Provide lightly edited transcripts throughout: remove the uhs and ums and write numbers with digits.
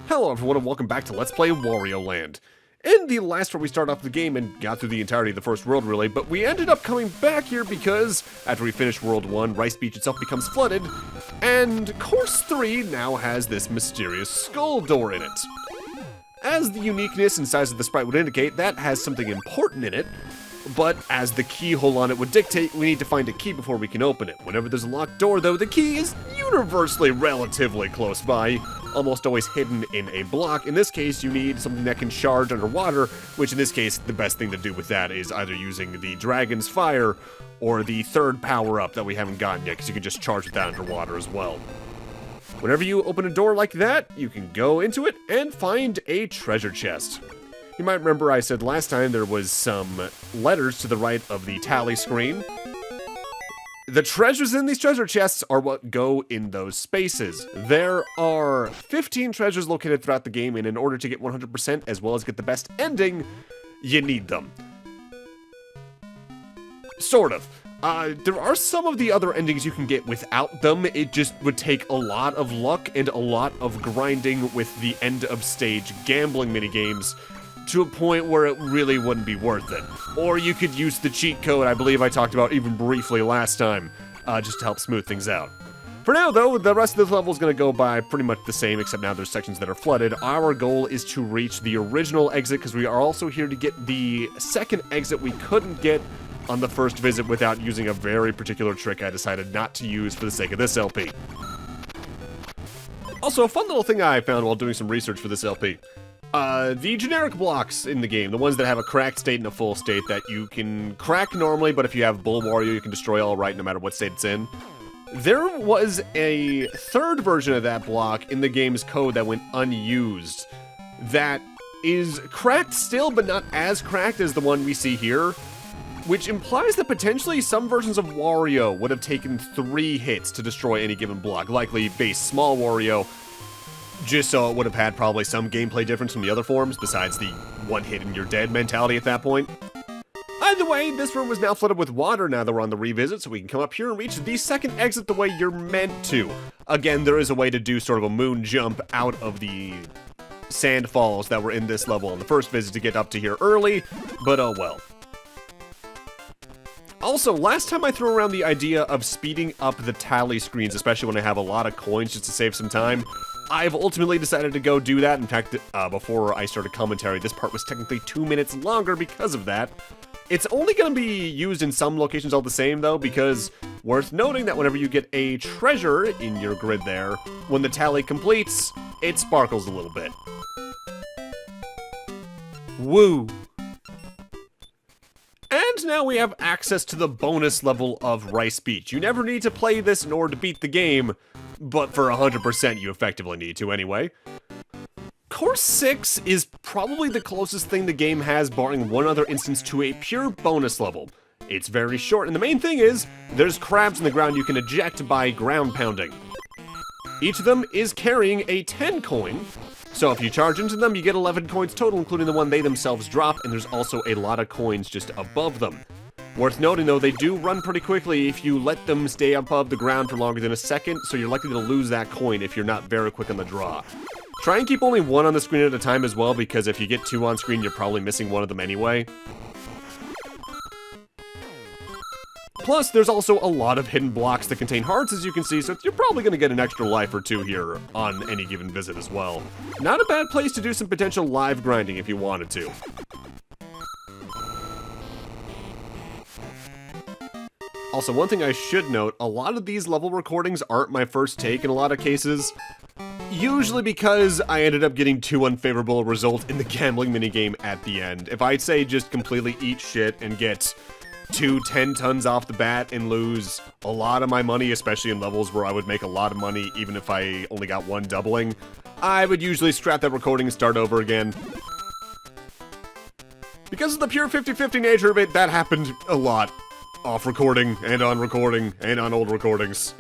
Hello everyone and welcome back to Let's Play Wario Land. In the last part we started off the game and got through the entirety of the first world really, but we ended up coming back here because after we finished World 1, Rice Beach itself becomes flooded, and Course 3 now has this mysterious skull door in it. As the uniqueness and size of the sprite would indicate, that has something important in it, but as the keyhole on it would dictate, we need to find a key before we can open it. Whenever there's a locked door though, the key is universally relatively close by, almost always hidden in a block. In this case, you need something that can charge underwater, which in this case, the best thing to do with that is either using the Dragon's Fire or the third power-up that we haven't gotten yet, because you can just charge with that underwater as well. Whenever you open a door like that, you can go into it and find a treasure chest. You might remember I said last time there was some letters to the right of the tally screen. The treasures in these treasure chests are what go in those spaces. There are 15 treasures located throughout the game, and in order to get 100% as well as get the best ending, you need them. Sort of. There are some of the other endings you can get without them. It just would take a lot of luck and a lot of grinding with the end of stage gambling minigames to a point where it really wouldn't be worth it. Or you could use the cheat code I believe I talked about even briefly last time, just to help smooth things out. For now though, the rest of this level is going to go by pretty much the same, except now there's sections that are flooded. Our goal is to reach the original exit, because we are also here to get the second exit we couldn't get on the first visit without using a very particular trick I decided not to use for the sake of this LP. Also, a fun little thing I found while doing some research for this LP. The generic blocks in the game, the ones that have a cracked state and a full state that you can crack normally, but if you have Bull Wario, you can destroy all right no matter what state it's in. There was a third version of that block in the game's code that went unused that is cracked still, but not as cracked as the one we see here, which implies that potentially some versions of Wario would have taken 3 hits to destroy any given block, likely base small Wario, just so it would have had probably some gameplay difference from the other forms, besides the one hit and you're dead mentality at that point. Either way, this room is now flooded with water now that we're on the revisit, so we can come up here and reach the second exit the way you're meant to. Again, there is a way to do sort of a moon jump out of the sand falls that were in this level on the first visit to get up to here early, but oh well. Also, last time I threw around the idea of speeding up the tally screens, especially when I have a lot of coins just to save some time. I've ultimately decided to go do that. In fact, before I started commentary, this part was technically 2 minutes longer because of that. It's only going to be used in some locations all the same, though, because worth noting that whenever you get a treasure in your grid there, when the tally completes, it sparkles a little bit. Woo! And now we have access to the bonus level of Rice Beach. You never need to play this in order to beat the game, but for 100% you effectively need to anyway. Course 6 is probably the closest thing the game has, barring one other instance, to a pure bonus level. It's very short, and the main thing is, there's crabs in the ground you can eject by ground pounding. Each of them is carrying a 10 coin, so if you charge into them, you get 11 coins total, including the one they themselves drop, and there's also a lot of coins just above them. Worth noting though, they do run pretty quickly if you let them stay above the ground for longer than a second, so you're likely to lose that coin if you're not very quick on the draw. Try and keep only 1 on the screen at a time as well, because if you get 2 on screen, you're probably missing one of them anyway. Plus, there's also a lot of hidden blocks that contain hearts, as you can see, so you're probably going to get an extra life or 2 here on any given visit as well. Not a bad place to do some potential live grinding if you wanted to. Also, one thing I should note, a lot of these level recordings aren't my first take in a lot of cases. Usually because I ended up getting 2 unfavorable results in the gambling minigame at the end. If I'd say just completely eat shit and get 2 10 tons off the bat and lose a lot of my money, especially in levels where I would make a lot of money even if I only got 1 doubling, I would usually scrap that recording and start over again. Because of the pure 50-50 nature of it, that happened a lot. Off recording, and on old recordings.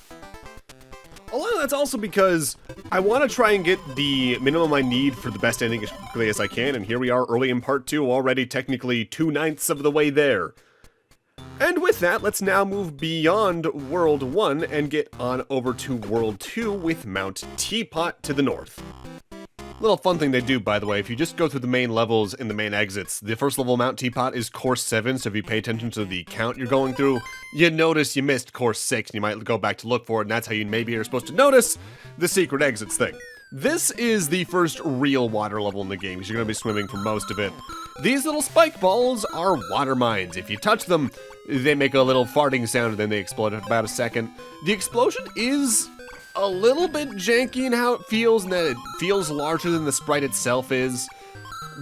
A lot of that's also because I want to try and get the minimum I need for the best ending as quickly as I can, and here we are early in part 2, already technically 2/9 of the way there. And with that, let's now move beyond World 1 and get on over to World 2 with Mount Teapot to the north. Little fun thing they do, by the way, if you just go through the main levels and the main exits, the first level Mount Teapot is course 7, so if you pay attention to the count you're going through, you notice you missed course 6, and you might go back to look for it, and that's how you maybe are supposed to notice the secret exits thing. This is the first real water level in the game, because you're going to be swimming for most of it. These little spike balls are water mines. If you touch them, they make a little farting sound, and then they explode in about a second. The explosion is a little bit janky in how it feels, and that it feels larger than the sprite itself is,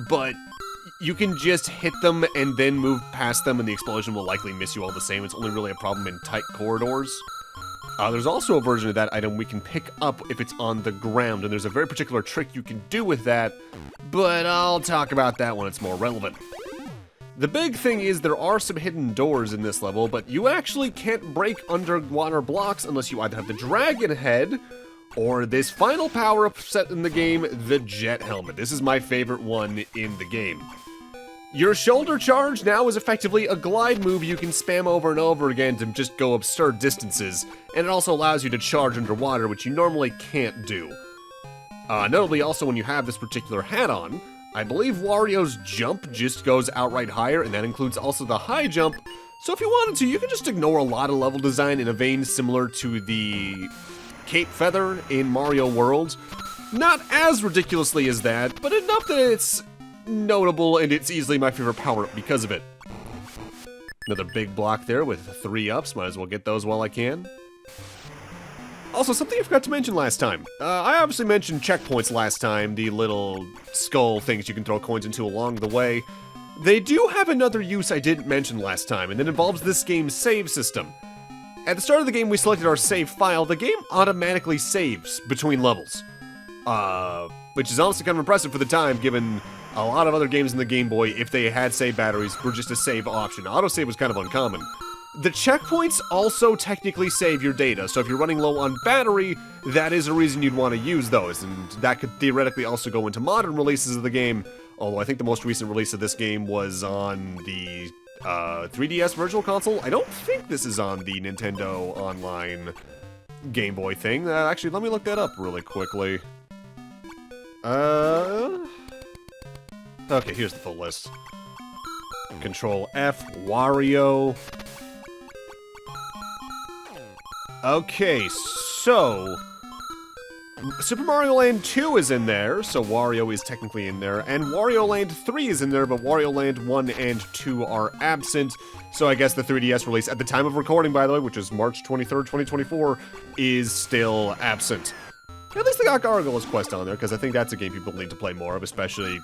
but you can just hit them and then move past them, and the explosion will likely miss you all the same. It's only really a problem in tight corridors. There's also a version of that item we can pick up if it's on the ground, and there's a very particular trick you can do with that, but I'll talk about that when it's more relevant. The big thing is there are some hidden doors in this level, but you actually can't break underwater blocks unless you either have the dragon head, or this final power-up set in the game, the jet helmet. This is my favorite one in the game. Your shoulder charge now is effectively a glide move you can spam over and over again to just go absurd distances, and it also allows you to charge underwater, which you normally can't do. Notably, also when you have this particular hat on, I believe Wario's jump just goes outright higher, and that includes also the high jump, so if you wanted to, you could just ignore a lot of level design in a vein similar to the Cape Feather in Mario World. Not as ridiculously as that, but enough that it's notable, and it's easily my favorite power-up because of it. Another big block there with 3 ups, might as well get those while I can. Also, something I forgot to mention last time. I obviously mentioned checkpoints last time, the little skull things you can throw coins into along the way. They do have another use I didn't mention last time, and it involves this game's save system. At the start of the game, we selected our save file. The game automatically saves between levels, which is honestly kind of impressive for the time, given a lot of other games in the Game Boy, if they had save batteries, were just a save option. Autosave was kind of uncommon. The checkpoints also technically save your data, so if you're running low on battery, that is a reason you'd want to use those, and that could theoretically also go into modern releases of the game, although I think the most recent release of this game was on the 3DS Virtual Console. I don't think this is on the Nintendo Online Game Boy thing. Actually, let me look that up really quickly. Okay, here's the full list. Control F, Wario. Okay, so Super Mario Land 2 is in there, so Wario is technically in there, and Wario Land 3 is in there, but Wario Land 1 and 2 are absent, so I guess the 3DS release, at the time of recording, by the way, which is March 23rd, 2024, is still absent. At least they got Gargoyle's Quest on there, because I think that's a game people need to play more of, especially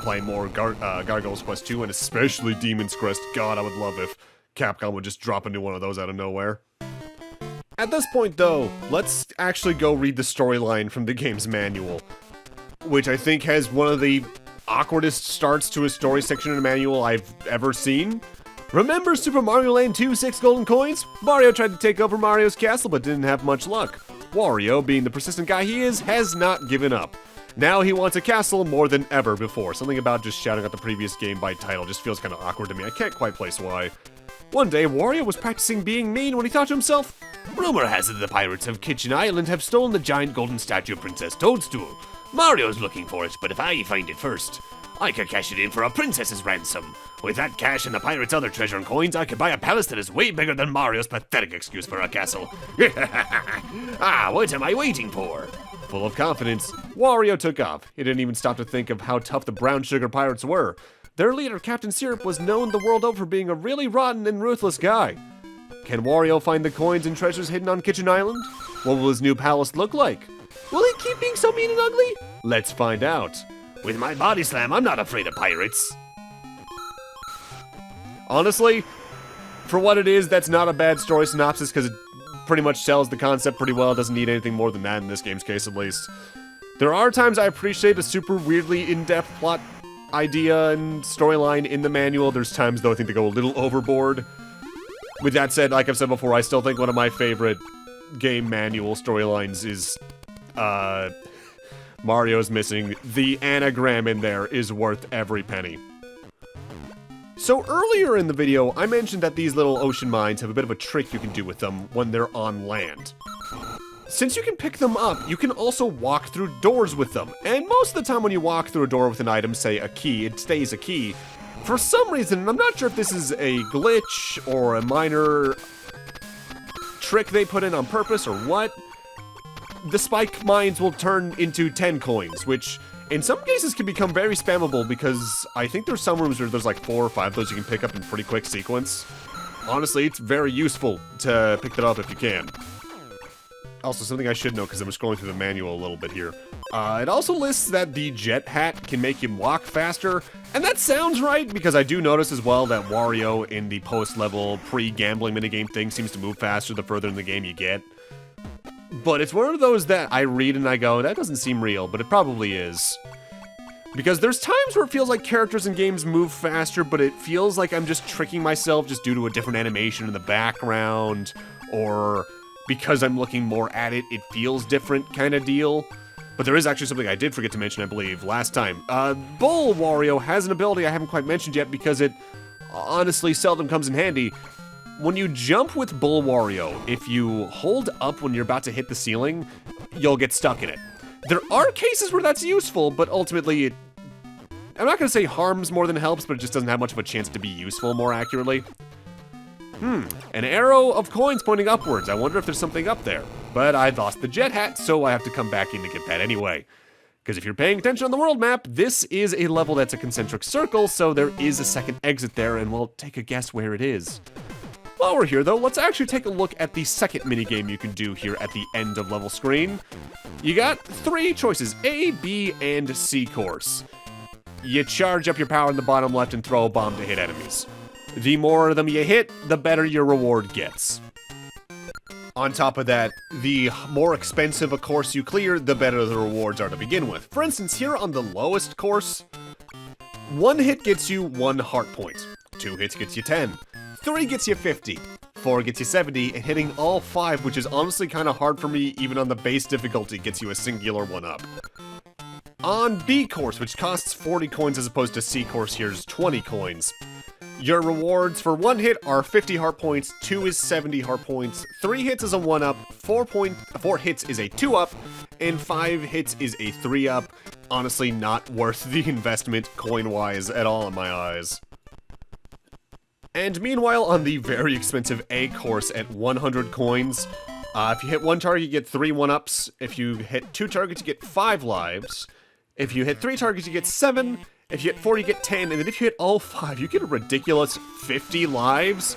play more Gargoyle's Quest 2, and especially Demon's Crest. God, I would love if Capcom would just drop a new one of those out of nowhere. At this point, though, let's actually go read the storyline from the game's manual, which I think has one of the awkwardest starts to a story section in a manual I've ever seen. Remember Super Mario Land 2, 6 golden coins? Mario tried to take over Mario's castle, but didn't have much luck. Wario, being the persistent guy he is, has not given up. Now he wants a castle more than ever before. Something about just shouting out the previous game by title just feels kind of awkward to me. I can't quite place why. One day, Wario was practicing being mean when he thought to himself, "Rumor has it the pirates of Kitchen Island have stolen the giant golden statue of Princess Toadstool. Mario's looking for it, but if I find it first, I could cash it in for a princess's ransom. With that cash and the pirates' other treasure and coins, I could buy a palace that is way bigger than Mario's pathetic excuse for a castle. Ah, what am I waiting for?" Full of confidence, Wario took off. He didn't even stop to think of how tough the brown sugar pirates were. Their leader, Captain Syrup, was known the world over for being a really rotten and ruthless guy. Can Wario find the coins and treasures hidden on Kitchen Island? What will his new palace look like? Will he keep being so mean and ugly? Let's find out. With my body slam, I'm not afraid of pirates. Honestly, for what it is, that's not a bad story synopsis because it pretty much sells the concept pretty well. It doesn't need anything more than that in this game's case, at least. There are times I appreciate a super weirdly in-depth plot idea and storyline in the manual. There's times, though, I think they go a little overboard. With that said, like I've said before, I still think one of my favorite game manual storylines is, Mario's missing. The anagram in there is worth every penny. So earlier in the video, I mentioned that these little ocean mines have a bit of a trick you can do with them when they're on land. Since you can pick them up, you can also walk through doors with them. And most of the time when you walk through a door with an item, say a key, it stays a key. For some reason, and I'm not sure if this is a glitch or a minor trick they put in on purpose or what, the spike mines will turn into 10 coins, which in some cases can become very spammable because I think there's some rooms where there's like 4 or 5 of those you can pick up in pretty quick sequence. Honestly, it's very useful to pick that up if you can. Also, something I should know because I'm scrolling through the manual a little bit here. It also lists that the jet hat can make him walk faster, and that sounds right because I do notice as well that Wario in the post-level pre-gambling minigame thing seems to move faster the further in the game you get. But it's one of those that I read and I go, that doesn't seem real, but it probably is. Because there's times where it feels like characters in games move faster, but it feels like I'm just tricking myself just due to a different animation in the background, or because I'm looking more at it, it feels different kind of deal. But there is actually something I did forget to mention, I believe, last time. Bull Wario has an ability I haven't quite mentioned yet because it honestly seldom comes in handy. When you jump with Bull Wario, if you hold up when you're about to hit the ceiling, you'll get stuck in it. There are cases where that's useful, but ultimately I'm not going to say harms more than helps, but it just doesn't have much of a chance to be useful more accurately. An arrow of coins pointing upwards. I wonder if there's something up there. But I lost the jet hat, so I have to come back in to get that anyway. Because if you're paying attention on the world map, this is a level that's a concentric circle, so there is a second exit there, and we'll take a guess where it is. While we're here, though, let's actually take a look at the second minigame you can do here at the end of level screen. You got 3 choices, A, B, and C course. You charge up your power in the bottom left and throw a bomb to hit enemies. The more of them you hit, the better your reward gets. On top of that, the more expensive a course you clear, the better the rewards are to begin with. For instance, here on the lowest course, 1 hit gets you 1 heart point, 2 hits gets you 10, 3 gets you 50, 4 gets you 70, and hitting all 5, which is honestly kind of hard for me, even on the base difficulty, gets you a singular 1-up. On B course, which costs 40 coins as opposed to C course, here's 20 coins. Your rewards for 1 hit are 50 heart points, 2 is 70 heart points, 3 hits is a 1-up, 4 hits is a 2-up, and 5 hits is a 3-up. Honestly, not worth the investment coin-wise at all in my eyes. And meanwhile, on the very expensive A course at 100 coins, if you hit 1 target, you get 3 1-ups. If you hit 2 targets, you get 5 lives. If you hit 3 targets, you get 7. If you hit 4, you get 10, and then if you hit all 5, you get a ridiculous 50 lives,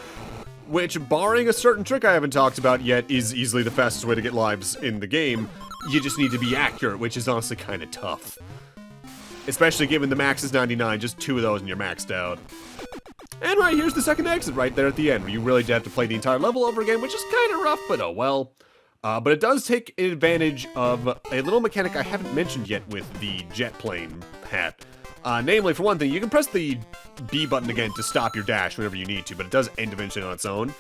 which, barring a certain trick I haven't talked about yet, is easily the fastest way to get lives in the game. You just need to be accurate, which is honestly kind of tough. Especially given the max is 99, just 2 of those and you're maxed out. And right, here's the second exit right there at the end, where you really do have to play the entire level over again, which is kind of rough, but oh well. But it does take advantage of a little mechanic I haven't mentioned yet with the jet plane hat. Namely, for one thing, you can press the B button again to stop your dash whenever you need to, but it does end eventually on its own.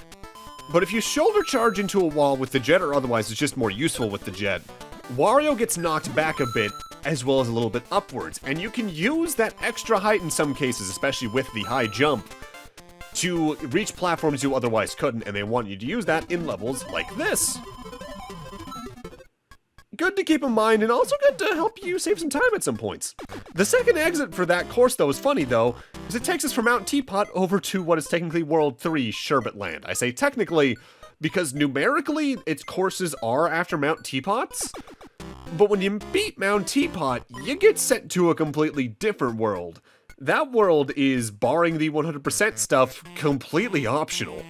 But if you shoulder charge into a wall with the jet, or otherwise it's just more useful with the jet, Wario gets knocked back a bit, as well as a little bit upwards, and you can use that extra height in some cases, especially with the high jump, to reach platforms you otherwise couldn't, and they want you to use that in levels like this. Good to keep in mind, and also good to help you save some time at some points. The second exit for that course, though, is funny, though, because it takes us from Mount Teapot over to what is technically World 3 Sherbet Land. I say technically because numerically its courses are after Mount Teapot's, but when you beat Mount Teapot, you get sent to a completely different world. That world is, barring the 100% stuff, completely optional.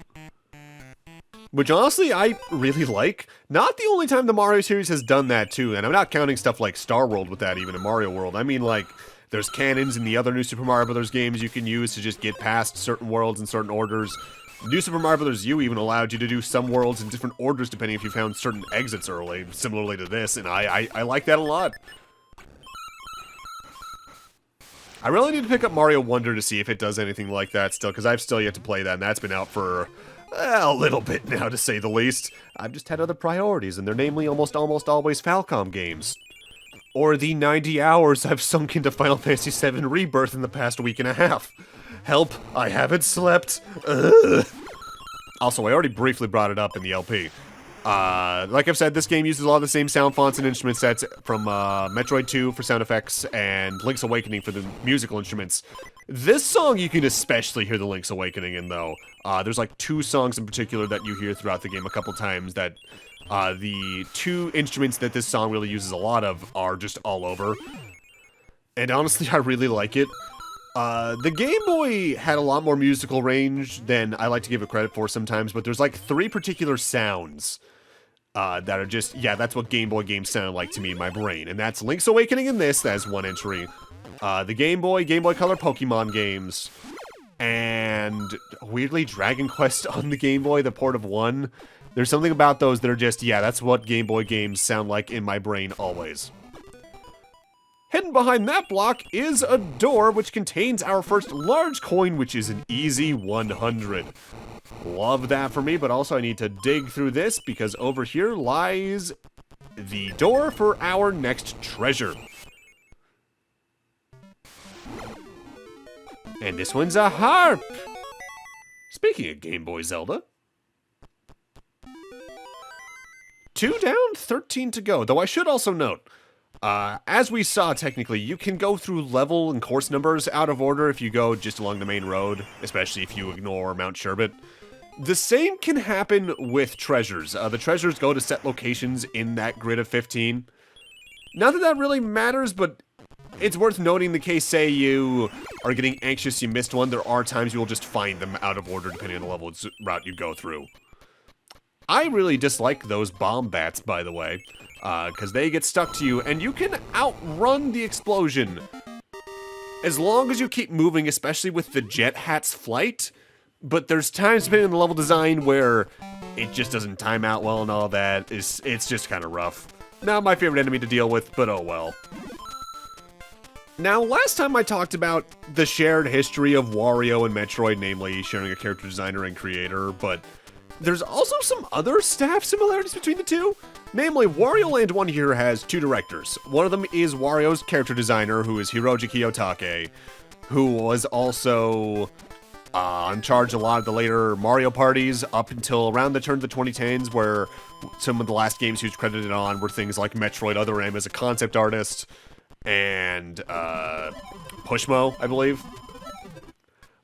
Which honestly, I really like. Not the only time the Mario series has done that too, and I'm not counting stuff like Star World with that even in Mario World. I mean, like, there's cannons in the other New Super Mario Bros. Games you can use to just get past certain worlds in certain orders. New Super Mario Bros. U even allowed you to do some worlds in different orders depending if you found certain exits early, similarly to this, and I like that a lot. I really need to pick up Mario Wonder to see if it does anything like that still, because I've still yet to play that, and that's been out for a little bit now, to say the least. I've just had other priorities, and they're namely almost always Falcom games. Or the 90 hours I've sunk into Final Fantasy VII Rebirth in the past week and a half. Help, I haven't slept. Ugh. Also, I already briefly brought it up in the LP. Like I've said, this game uses a lot of the same sound fonts and instrument sets from Metroid 2 for sound effects and Link's Awakening for the musical instruments. This song you can especially hear the Link's Awakening in, though. There's like 2 songs in particular that you hear throughout the game a couple times that the 2 instruments that this song really uses a lot of are just all over. And honestly, I really like it. The Game Boy had a lot more musical range than I like to give it credit for sometimes, but there's like 3 particular sounds that are just, yeah, that's what Game Boy games sound like to me in my brain. And that's Link's Awakening in this, that's 1 entry. The Game Boy Color Pokemon games, and weirdly Dragon Quest on the Game Boy, the port of 1. There's something about those that are just, yeah, that's what Game Boy games sound like in my brain always. Hidden behind that block is a door which contains our first large coin, which is an easy 100. Love that for me, but also I need to dig through this because over here lies the door for our next treasure. And this one's a harp! Speaking of Game Boy Zelda. 2 down, 13 to go, though I should also note, as we saw, technically, you can go through level and course numbers out of order if you go just along the main road, especially if you ignore Mount Sherbet. The same can happen with treasures. The treasures go to set locations in that grid of 15. Not that that really matters, but it's worth noting the case, say you are getting anxious, you missed one, there are times you will just find them out of order depending on the level route you go through. I really dislike those bomb bats, by the way. Because they get stuck to you, and you can outrun the explosion. As long as you keep moving, especially with the Jet Hat's flight. But there's times, depending on the level design, where it just doesn't time out well and all that. It's just kind of rough. Not my favorite enemy to deal with, but oh well. Now, last time I talked about the shared history of Wario and Metroid, namely sharing a character designer and creator, but there's also some other staff similarities between the two. Namely, Wario Land 1 here has 2 directors. One of them is Wario's character designer, who is Hiroji Kiyotake, who was also in charge of a lot of the later Mario parties up until around the turn of the 2010s, where some of the last games he was credited on were things like Metroid Other M as a concept artist, and Pushmo, I believe.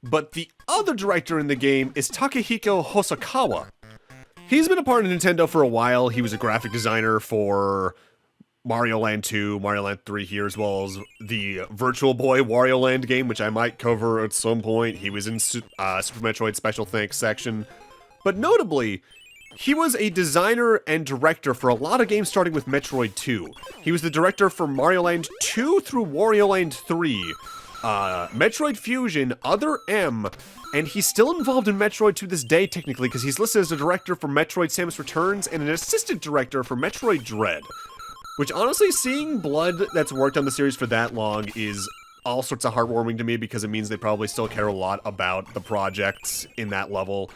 But the other director in the game is Takehiko Hosokawa. He's been a part of Nintendo for a while. He was a graphic designer for Mario Land 2, Mario Land 3 here, as well as the Virtual Boy Wario Land game, which I might cover at some point. He was in Super Metroid Special Thanks section. But notably, he was a designer and director for a lot of games starting with Metroid 2. He was the director for Mario Land 2 through Wario Land 3. Metroid Fusion, Other M, and he's still involved in Metroid to this day, technically, because he's listed as a director for Metroid Samus Returns and an assistant director for Metroid Dread. Which, honestly, seeing Blood that's worked on the series for that long is all sorts of heartwarming to me, because it means they probably still care a lot about the projects in that level.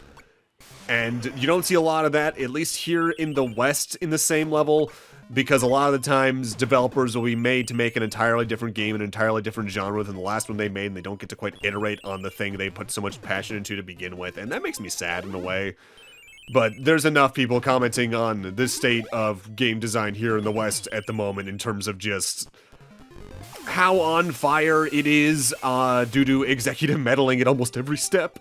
And you don't see a lot of that, at least here in the West, in the same level, because a lot of the times developers will be made to make an entirely different game, an entirely different genre than the last one they made, and they don't get to quite iterate on the thing they put so much passion into to begin with, and that makes me sad in a way. But there's enough people commenting on this state of game design here in the West at the moment in terms of just how on fire it is due to executive meddling at almost every step.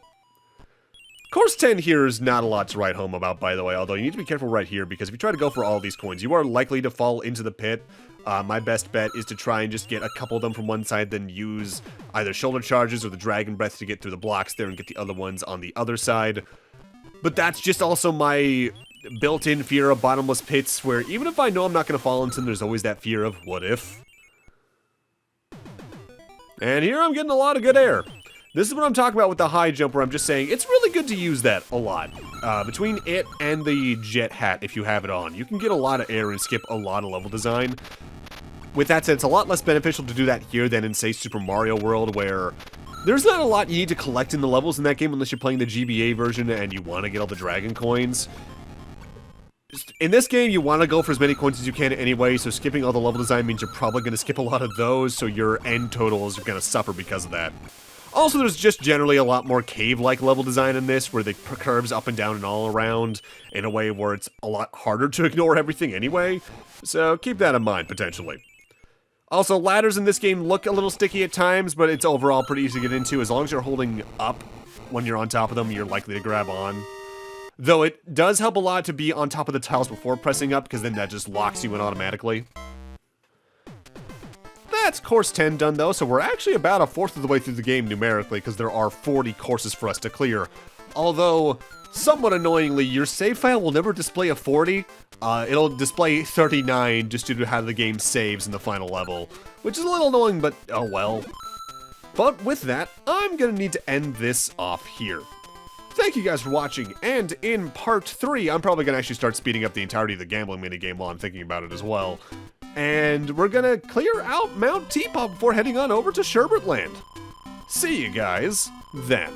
Course 10 here is not a lot to write home about, by the way, although you need to be careful right here, because if you try to go for all these coins, you are likely to fall into the pit. My best bet is to try and just get a couple of them from one side, then use either shoulder charges or the dragon breath to get through the blocks there and get the other ones on the other side. But that's just also my built-in fear of bottomless pits, where even if I know I'm not going to fall into them, there's always that fear of, what if? And here I'm getting a lot of good air. This is what I'm talking about with the high jump, where I'm just saying it's really good to use that a lot. Between it and the jet hat, if you have it on, you can get a lot of air and skip a lot of level design. With that said, it's a lot less beneficial to do that here than in, say, Super Mario World, where there's not a lot you need to collect in the levels in that game unless you're playing the GBA version and you want to get all the dragon coins. In this game, you want to go for as many coins as you can anyway, so skipping all the level design means you're probably going to skip a lot of those, so your end totals are going to suffer because of that. Also, there's just generally a lot more cave-like level design in this, where the curves up and down and all around in a way where it's a lot harder to ignore everything anyway, so keep that in mind, potentially. Also, ladders in this game look a little sticky at times, but it's overall pretty easy to get into. As long as you're holding up when you're on top of them, you're likely to grab on. Though it does help a lot to be on top of the tiles before pressing up, because then that just locks you in automatically. That's course 10 done though, so we're actually about a fourth of the way through the game numerically, because there are 40 courses for us to clear. Although, somewhat annoyingly, your save file will never display a 40. It'll display 39 just due to how the game saves in the final level, which is a little annoying, but oh well. But with that, I'm gonna need to end this off here. Thank you guys for watching, and in part 3, I'm probably gonna actually start speeding up the entirety of the gambling minigame while I'm thinking about it as well. And we're gonna clear out Mount Teapot before heading on over to Sherbert Land. See you guys then.